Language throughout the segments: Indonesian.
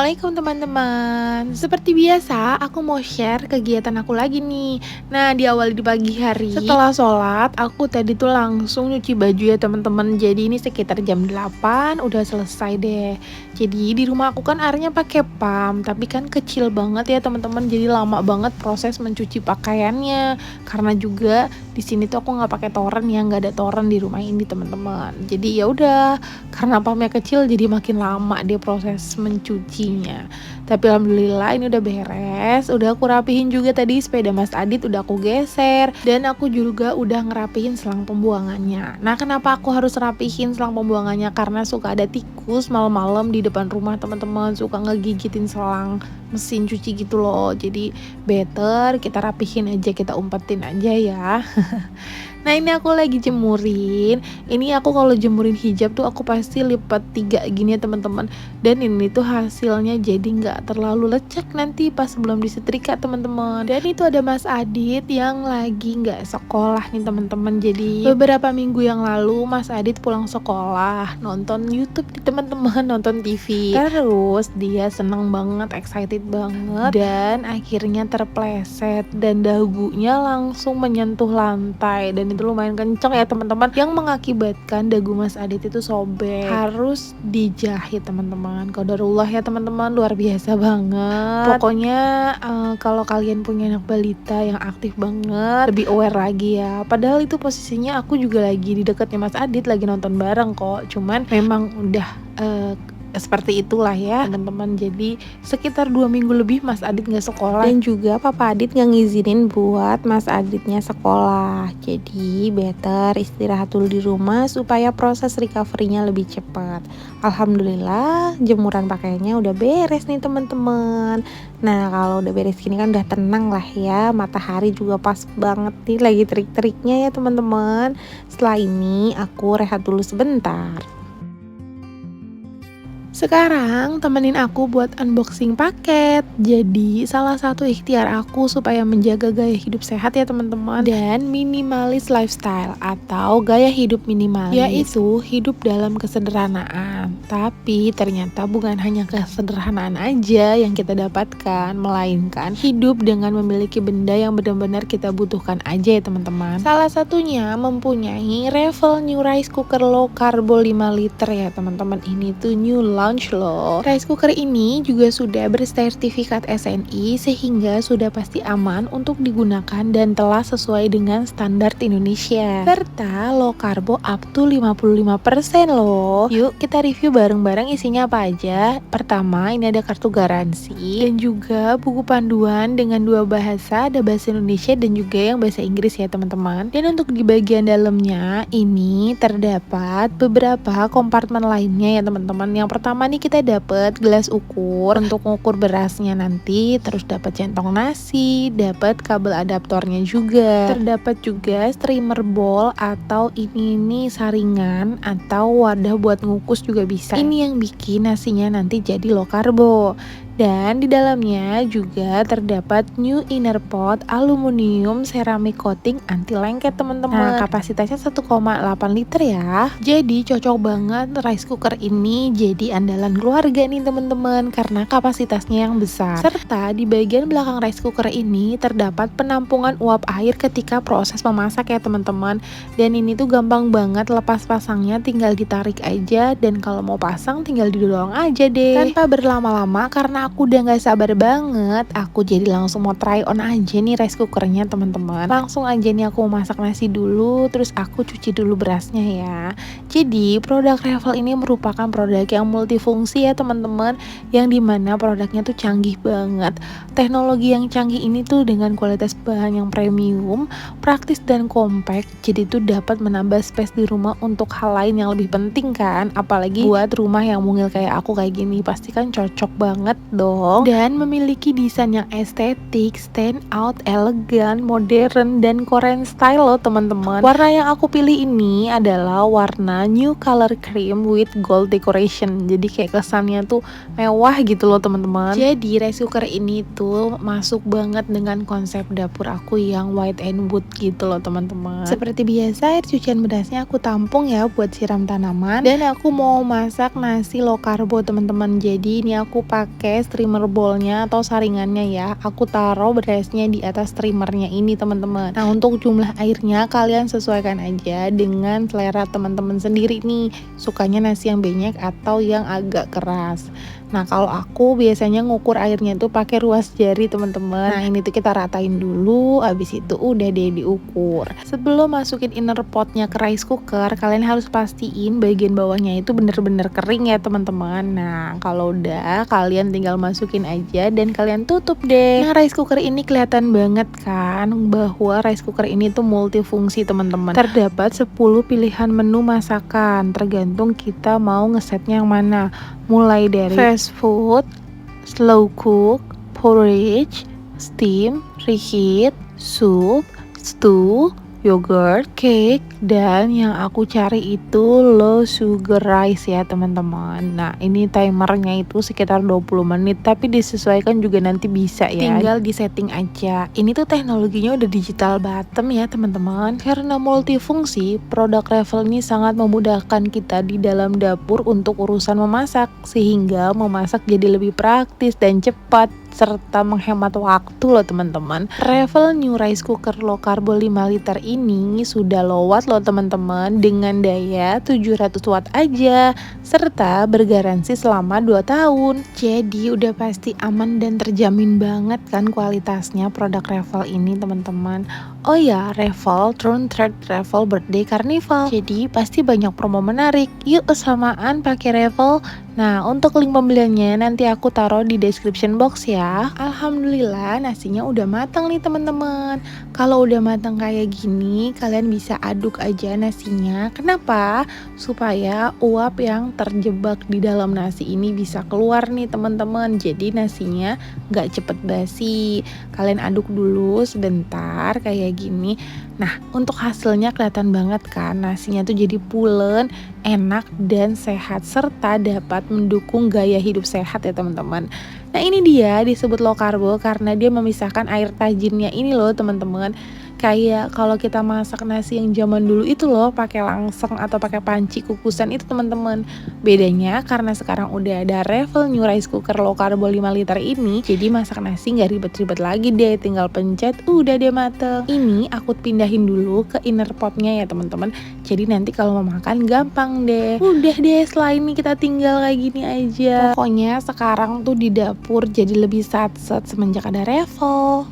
Assalamualaikum teman-teman. Seperti biasa, aku mau share kegiatan aku lagi nih. Nah, diawali di pagi hari. Setelah sholat, aku tadi tuh langsung nyuci baju ya teman-teman. Jadi ini sekitar jam 8 udah selesai deh. Jadi di rumah aku kan airnya pakai pam, tapi kan kecil banget ya teman-teman. Jadi lama banget proses mencuci pakaiannya. Karena juga di sini tuh aku nggak pakai toren ya, nggak ada toren di rumah ini teman-teman. Jadi ya udah, karena pamnya kecil jadi makin lama dia proses mencucinya. Tapi alhamdulillah ini udah beres. Udah aku rapihin juga tadi sepeda Mas Adit udah aku geser, dan aku juga udah ngerapihin selang pembuangannya. Nah, kenapa aku harus rapihin selang pembuangannya? Karena suka ada tikus malam-malam di depan rumah teman-teman, suka ngegigitin selang mesin cuci gitu loh. Jadi better kita rapihin aja, kita umpetin aja ya. Nah, ini aku lagi jemurin. Ini aku kalau jemurin hijab tuh aku pasti lipat 3 gini ya teman-teman. Dan ini tuh hasilnya jadi nggak terlalu lecek nanti pas belum disetrika teman-teman. Dan itu ada Mas Adit yang lagi nggak sekolah nih teman-teman. Jadi beberapa minggu yang lalu Mas Adit pulang sekolah, nonton YouTube nih teman-teman, nonton TV. Terus dia seneng banget, excited banget, dan akhirnya terpleset dan dagunya langsung menyentuh lantai, dan itu lumayan kenceng ya teman-teman, yang mengakibatkan dagu Mas Adit itu sobek, harus dijahit teman-teman. Qadarullah ya teman-teman, luar biasa banget. Pokoknya kalau kalian punya anak balita yang aktif banget, lebih aware lagi ya. Padahal itu posisinya aku juga lagi di dekatnya Mas Adit, lagi nonton bareng kok. Cuman memang udah seperti itulah ya teman-teman. Jadi sekitar 2 minggu lebih Mas Adit nggak sekolah, dan juga Papa Adit nggak ngizinin buat Mas Aditnya sekolah. Jadi better istirahat dulu di rumah supaya proses recovery-nya lebih cepat. Alhamdulillah jemuran pakaiannya udah beres nih teman-teman. Nah, kalau udah beres gini kan udah tenang lah ya. Matahari juga pas banget nih, lagi terik-teriknya ya teman-teman. Setelah ini aku rehat dulu sebentar. Sekarang temenin aku buat unboxing paket. Jadi salah satu ikhtiar aku supaya menjaga gaya hidup sehat ya teman-teman, dan minimalis lifestyle atau gaya hidup minimalis, yaitu hidup dalam kesederhanaan. Tapi ternyata bukan hanya kesederhanaan aja yang kita dapatkan, melainkan hidup dengan memiliki benda yang benar-benar kita butuhkan aja ya teman-teman. Salah satunya mempunyai Revel New Rice Cooker Low Carbo 5 liter ya teman-teman. Ini tuh new launch loh. Rice cooker ini juga sudah bersertifikat SNI, sehingga sudah pasti aman untuk digunakan dan telah sesuai dengan standar Indonesia. Serta low carbo up to 55% loh. Yuk kita review bareng-bareng isinya apa aja. Pertama, ini ada kartu garansi dan juga buku panduan dengan 2 bahasa, ada bahasa Indonesia dan juga yang bahasa Inggris ya teman-teman. Dan untuk di bagian dalamnya ini terdapat beberapa kompartemen lainnya ya teman-teman. Yang pertama nih kita dapat gelas ukur untuk mengukur berasnya nanti, terus dapat centong nasi, dapat kabel adaptornya juga, terdapat juga streamer bowl atau ini nih saringan atau wadah buat ngukus juga bisa. Ini yang bikin nasinya nanti jadi low carbo. Dan di dalamnya juga terdapat new inner pot aluminium ceramic coating anti lengket teman-teman. Nah, kapasitasnya 1,8 liter ya. Jadi cocok banget rice cooker ini jadi andalan keluarga nih teman-teman, karena kapasitasnya yang besar. Serta di bagian belakang rice cooker ini terdapat penampungan uap air ketika proses memasak ya teman-teman. Dan ini tuh gampang banget lepas pasangnya, tinggal ditarik aja, dan kalau mau pasang tinggal didorong aja deh. Tanpa berlama-lama, karena aku udah gak sabar banget, aku jadi langsung mau try on aja nih rice cookernya teman-teman. Langsung aja nih aku masak nasi dulu, terus aku cuci dulu berasnya ya. Jadi produk Revel ini merupakan produk yang multifungsi ya teman-teman, yang dimana produknya tuh canggih banget. Teknologi yang canggih ini tuh dengan kualitas bahan yang premium, praktis dan compact, jadi tuh dapat menambah space di rumah untuk hal lain yang lebih penting kan. Apalagi buat rumah yang mungil kayak aku kayak gini, pasti kan cocok banget dong, dan memiliki desain yang estetik, stand out, elegan, modern, dan Korean style loh teman-teman. Warna yang aku pilih ini adalah warna New Color Cream with Gold Decoration. Jadi kayak kesannya tuh mewah gitu loh teman-teman. Jadi rice cooker ini tuh masuk banget dengan konsep dapur aku yang white and wood gitu loh teman-teman. Seperti biasa air cucian berasnya aku tampung ya buat siram tanaman, dan aku mau masak nasi low karbo teman-teman. Jadi ini aku pakai steamer bowlnya atau saringannya ya. Aku taruh berasnya di atas steamernya ini teman-teman. Nah untuk jumlah airnya kalian sesuaikan aja dengan selera teman-teman sendiri nih. Sukanya nasi yang banyak atau yang agak keras. Nah kalau aku biasanya ngukur airnya tuh pakai ruas jari teman-teman. Nah ini tuh kita ratain dulu, abis itu udah deh diukur. Sebelum masukin inner potnya ke rice cooker, kalian harus pastiin bagian bawahnya itu bener-bener kering ya teman-teman. Nah kalau udah, kalian tinggal masukin aja dan kalian tutup deh. Nah rice cooker ini kelihatan banget kan bahwa rice cooker ini tuh multifungsi teman-teman. Terdapat 10 pilihan menu masakan, tergantung kita mau ngesetnya yang mana. Mulai dari fast food, slow cook, porridge, steam, reheat, soup, stew, yogurt, cake, dan yang aku cari itu low sugar rice ya teman-teman. Nah ini timernya itu sekitar 20 menit, tapi disesuaikan juga nanti bisa ya, tinggal di setting aja. Ini tuh teknologinya udah digital bottom ya teman-teman. Karena multifungsi, produk Revel ini sangat memudahkan kita di dalam dapur untuk urusan memasak, sehingga memasak jadi lebih praktis dan cepat serta menghemat waktu loh teman-teman. Revel New Rice Cooker Low Carbo 5 liter ini sudah low watt loh teman-teman, dengan daya 700 watt aja, serta bergaransi selama 2 tahun. Jadi udah pasti aman dan terjamin banget kan kualitasnya produk Revel ini teman-teman. Oh ya, Revel turn third Revel birthday carnival, jadi pasti banyak promo menarik. Yuk kesamaan pakai Revel. Nah untuk link pembeliannya nanti aku taruh di description box ya. Alhamdulillah nasinya udah matang nih teman-teman. Kalau udah matang kayak gini, kalian bisa aduk aja nasinya. Kenapa? Supaya uap yang terjebak di dalam nasi ini bisa keluar nih teman-teman. Jadi nasinya nggak cepet basi. Kalian aduk dulu sebentar kayak gini. Nah untuk hasilnya kelihatan banget kan, nasinya tuh jadi pulen, enak dan sehat, serta dapat mendukung gaya hidup sehat ya teman-teman. Nah ini dia disebut low carbo karena dia memisahkan air tajinnya ini loh teman-teman. Kayak kalau kita masak nasi yang zaman dulu itu loh pakai langseng atau pakai panci kukusan itu teman-teman. Bedanya karena sekarang udah ada Revel New Rice Cooker Low Carbo 5 liter ini, jadi masak nasi nggak ribet-ribet lagi deh, tinggal pencet udah deh mateng. Ini aku pindahin dulu ke inner potnya ya teman-teman. Jadi nanti kalau mau makan gampang deh. Udah deh, setelah ini kita tinggal kayak gini aja. Pokoknya sekarang tuh di dapur jadi lebih satset semenjak ada Revel.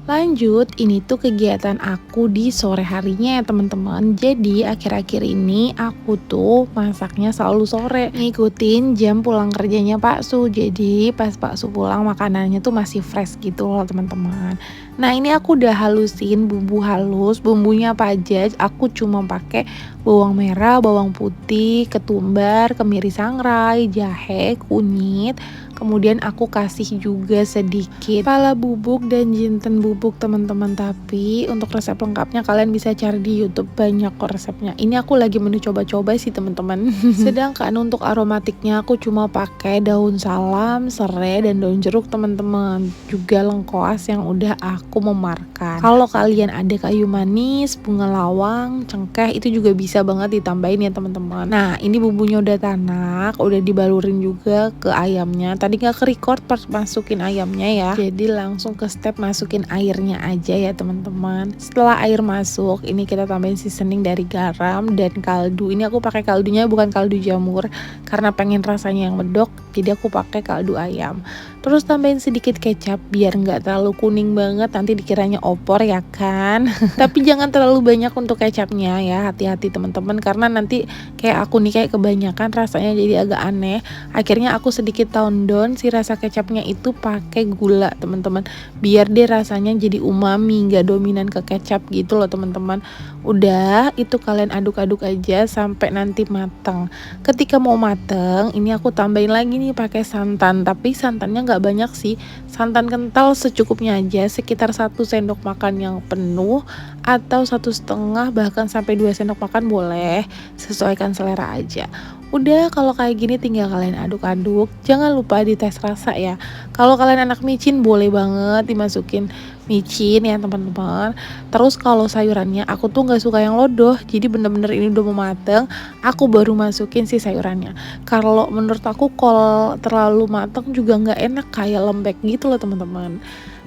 Lanjut, ini tuh kegiatan aku di sore harinya ya teman-teman. Jadi akhir-akhir ini aku tuh masaknya selalu sore, ngikutin jam pulang kerjanya Pak Su. Jadi pas Pak Su pulang makanannya tuh masih fresh gitu loh teman-teman. Nah ini aku udah halusin bumbu halus. Bumbunya apa aja? Aku cuma pakai bawang merah, bawang putih, ketumbar, kemiri sangrai, jahe, kunyit. Kemudian aku kasih juga sedikit pala bubuk dan jinten bubuk teman-teman. Tapi untuk resep lengkapnya kalian bisa cari di YouTube, banyak kok resepnya. Ini aku lagi menu coba-coba sih teman-teman. Sedangkan untuk aromatiknya aku cuma pakai daun salam, serai, dan daun jeruk teman-teman. Juga lengkoas yang udah aku memarkan. Kalau kalian ada kayu manis, bunga lawang, cengkeh, itu juga bisa banget ditambahin ya teman-teman. Nah ini bumbunya udah tanak, udah dibalurin juga ke ayamnya. Tadi nggak ke record pas masukin ayamnya ya, jadi langsung ke step masukin airnya aja ya teman-teman. Setelah air masuk, ini kita tambahin seasoning dari garam dan kaldu. Ini aku pakai kaldunya bukan kaldu jamur karena pengen rasanya yang medok, jadi aku pakai kaldu ayam. Terus tambahin sedikit kecap biar nggak terlalu kuning banget, nanti dikiranya opor ya kan. Tapi jangan terlalu banyak untuk kecapnya ya, hati-hati teman-teman. teman-teman, karena nanti kayak aku nih kayak kebanyakan rasanya jadi agak aneh. Akhirnya aku sedikit tone down si rasa kecapnya itu pakai gula teman-teman, biar dia rasanya jadi umami, nggak dominan ke kecap gitu loh teman-teman. Udah itu kalian aduk-aduk aja sampai nanti mateng. Ketika mau mateng ini aku tambahin lagi nih pakai santan, tapi santannya nggak banyak sih, santan kental secukupnya aja, sekitar 1 sendok makan yang penuh atau 1,5 bahkan sampai 2 sendok makan boleh, sesuaikan selera aja. Udah kalau kayak gini tinggal kalian aduk-aduk, jangan lupa dites rasa ya. Kalau kalian anak micin boleh banget dimasukin micin ya teman-teman. Terus kalau sayurannya aku tuh nggak suka yang lodoh, jadi bener-bener ini udah mau mateng aku baru masukin si sayurannya. Kalau menurut aku kalau terlalu mateng juga nggak enak, kayak lembek gitu loh teman-teman.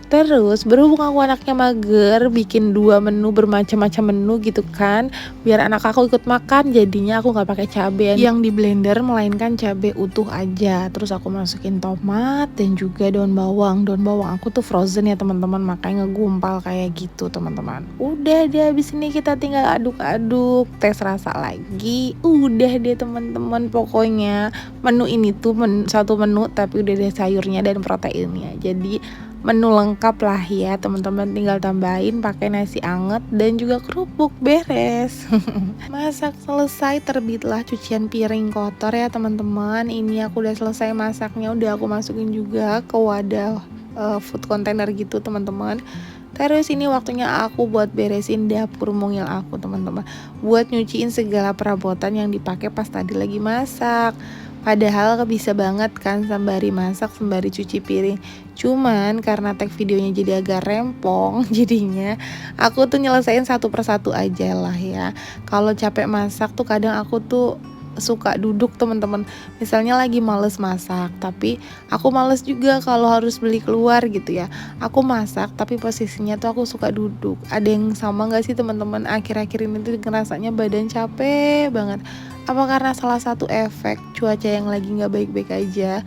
Terus berhubung aku anaknya mager, bikin 2 menu bermacam-macam menu gitu kan, biar anak aku ikut makan, jadinya aku nggak pakai cabai yang di blender, melainkan cabai utuh aja. Terus aku masukin tomat dan juga daun bawang. Daun bawang aku tuh frozen ya teman-teman, makanya ngegumpal kayak gitu teman-teman. Udah deh, habis ini kita tinggal aduk-aduk, tes rasa lagi. Udah deh teman-teman, pokoknya menu ini tuh satu menu tapi udah ada sayurnya dan proteinnya. Jadi menu lengkap lah ya teman-teman, tinggal tambahin pakai nasi anget dan juga kerupuk, beres. Masak selesai, terbitlah cucian piring kotor ya teman-teman. Ini aku udah selesai masaknya, udah aku masukin juga ke wadah food container gitu teman-teman. Terus ini waktunya aku buat beresin dapur mungil aku teman-teman, buat nyuciin segala perabotan yang dipakai pas tadi lagi masak. Padahal bisa banget kan sembari masak sembari cuci piring. Cuman karena tag videonya jadi agak rempong, jadinya aku tuh nyelesain satu persatu aja lah ya. Kalau capek masak tuh kadang aku tuh suka duduk teman-teman. Misalnya lagi males masak, tapi aku males juga kalau harus beli keluar gitu ya. Aku masak tapi posisinya tuh aku suka duduk. Ada yang sama gak sih teman-teman? Akhir-akhir ini tuh ngerasanya badan capek banget. Apa karena salah satu efek cuaca yang lagi gak baik-baik aja?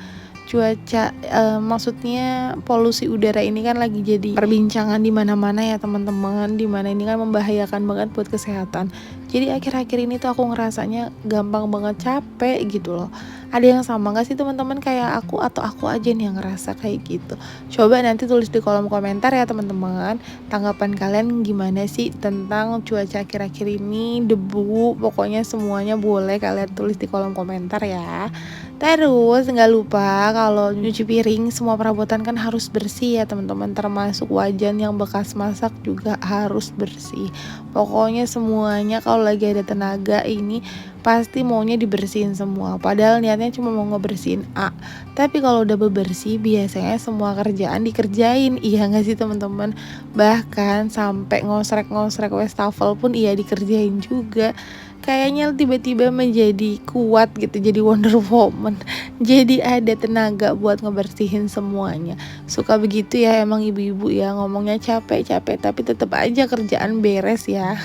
Cuaca maksudnya polusi udara ini kan lagi jadi perbincangan di mana-mana ya teman-teman, di mana ini kan membahayakan banget buat kesehatan. Jadi akhir-akhir ini tuh aku ngerasanya gampang banget capek gitu loh. Ada yang sama gak sih teman-teman kayak aku, atau aku aja nih yang ngerasa kayak gitu? Coba nanti tulis di kolom komentar ya teman-teman, tanggapan kalian gimana sih tentang cuaca akhir-akhir ini, debu, pokoknya semuanya boleh kalian tulis di kolom komentar ya. Terus nggak lupa kalau nyuci piring semua perabotan kan harus bersih ya teman-teman, termasuk wajan yang bekas masak juga harus bersih. Pokoknya semuanya kalau lagi ada tenaga ini pasti maunya dibersihin semua. Padahal niatnya cuma mau ngebersihin A, tapi kalau udah bebersih biasanya semua kerjaan dikerjain. Iya nggak sih teman-teman? Bahkan sampai ngosrek-ngosrek wastafel pun iya dikerjain juga. Kayaknya tiba-tiba menjadi kuat gitu, jadi Wonder Woman. Jadi ada tenaga buat ngebersihin semuanya. Suka begitu ya emang ibu-ibu ya, ngomongnya capek-capek tapi tetap aja kerjaan beres ya.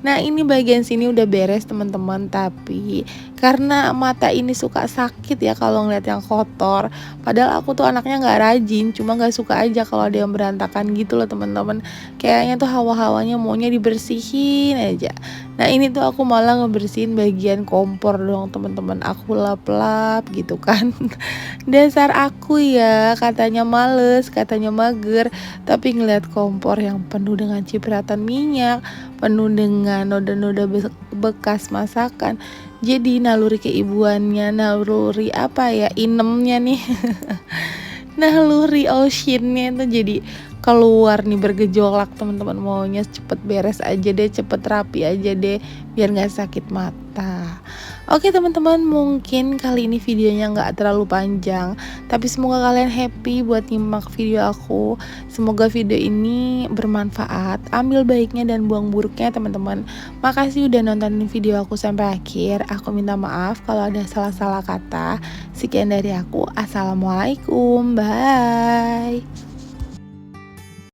Nah ini bagian sini udah beres teman-teman, tapi karena mata ini suka sakit ya kalau ngeliat yang kotor. Padahal aku tuh anaknya gak rajin, cuma gak suka aja kalau ada yang berantakan gitu loh teman-teman. Kayaknya tuh hawa-hawanya maunya dibersihin aja. Nah ini tuh aku malah ngebersihin bagian kompor dong teman-teman, aku lap-lap gitu kan. Dasar aku ya, katanya males, katanya mager, tapi ngeliat kompor yang penuh dengan cipratan minyak, penuh dengan noda-noda bekas masakan, jadi naluri keibuannya, naluri apa ya, inemnya nih. Naluri oceannya itu jadi keluar nih bergejolak teman-teman, maunya cepet beres aja deh, cepet rapi aja deh biar gak sakit mata. Oke teman-teman, mungkin kali ini videonya gak terlalu panjang, tapi semoga kalian happy buat nyimak video aku. Semoga video ini bermanfaat, ambil baiknya dan buang buruknya teman-teman. Makasih udah nontonin video aku sampai akhir. Aku minta maaf kalau ada salah-salah kata. Sekian dari aku, assalamualaikum, bye.